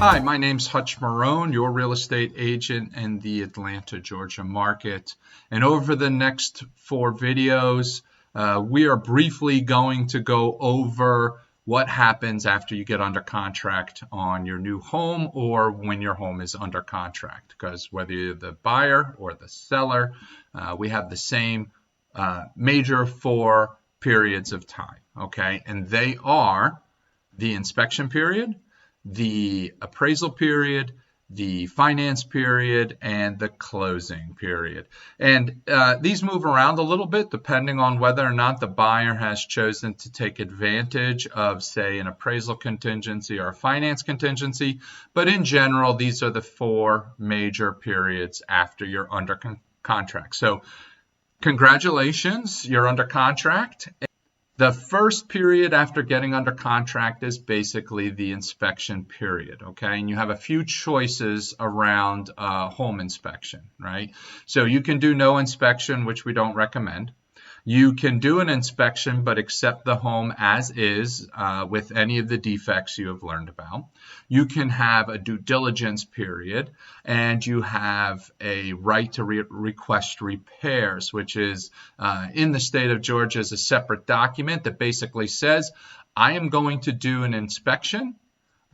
Hi, my name's Hutch Marone, your real estate agent in the Atlanta, Georgia market. And over the next 4 videos, we are briefly going to go over what happens after you get under contract on your new home or when your home is under contract. Because whether you're the buyer or the seller, we have the same major 4 periods of time, okay? And they are the inspection period, the appraisal period, the finance period, and the closing period. And these move around a little bit depending on whether or not the buyer has chosen to take advantage of, say, an appraisal contingency or a finance contingency. But in general, these are the 4 major periods after you're under contract. So congratulations, you're under contract. The first period after getting under contract is basically the inspection period, okay? And you have a few choices around home inspection, right? So you can do no inspection, which we don't recommend. You can do an inspection but accept the home as is with any of the defects you have learned about. You can have a due diligence period, and you have a right to request repairs, which is in the state of Georgia is a separate document that basically says, I am going to do an inspection,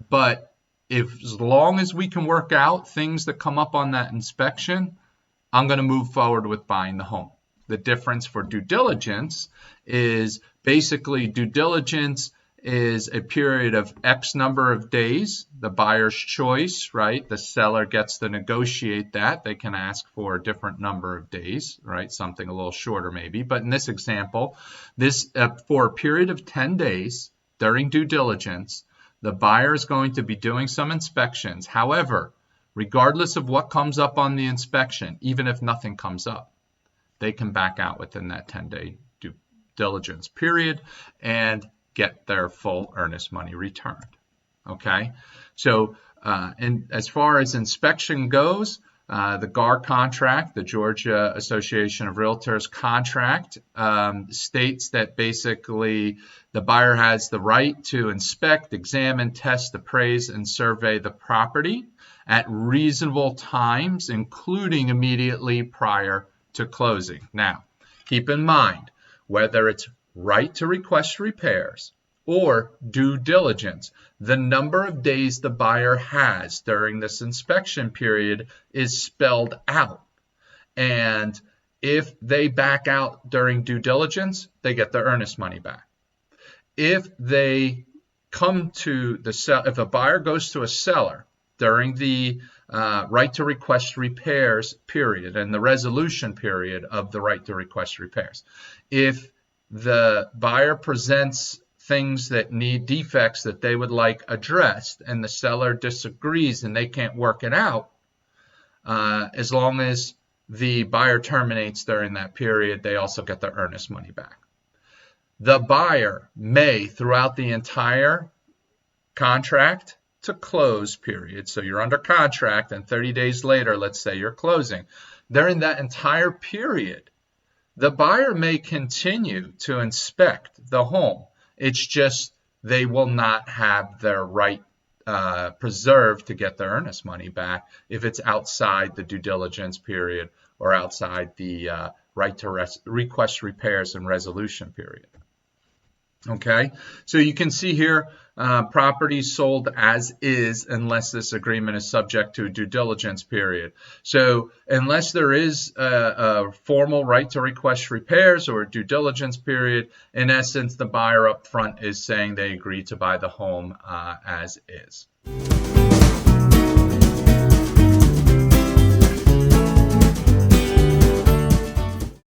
but as long as we can work out things that come up on that inspection, I'm going to move forward with buying the home. The difference for due diligence is basically due diligence is a period of X number of days, the buyer's choice, right? The seller gets to negotiate that. They can ask for a different number of days, right? Something a little shorter maybe. But in this example, for a period of 10 days during due diligence, the buyer is going to be doing some inspections. However, regardless of what comes up on the inspection, even if nothing comes up, they can back out within that 10-day due diligence period and get their full earnest money returned, okay? So, and as far as inspection goes, the GAR contract, the Georgia Association of Realtors contract, states that basically the buyer has the right to inspect, examine, test, appraise, and survey the property at reasonable times, including immediately prior to closing. Now, keep in mind, whether it's right to request repairs or due diligence, the number of days the buyer has during this inspection period is spelled out. And if they back out during due diligence, they get their earnest money back. If they come to if a buyer goes to a seller during the right to request repairs period and the resolution period of the right to request repairs, if the buyer presents things that need defects that they would like addressed and the seller disagrees and they can't work it out, as long as the buyer terminates during that period, they also get their earnest money back. The buyer may, throughout the entire contract to close period, so you're under contract and 30 days later, let's say you're closing, during that entire period, the buyer may continue to inspect the home. It's just they will not have their right preserved to get their earnest money back if it's outside the due diligence period or outside the right to request repairs and resolution period. Okay, so you can see here properties sold as is unless this agreement is subject to a due diligence period. So unless there is a formal right to request repairs or a due diligence period, in essence, the buyer up front is saying they agree to buy the home as is.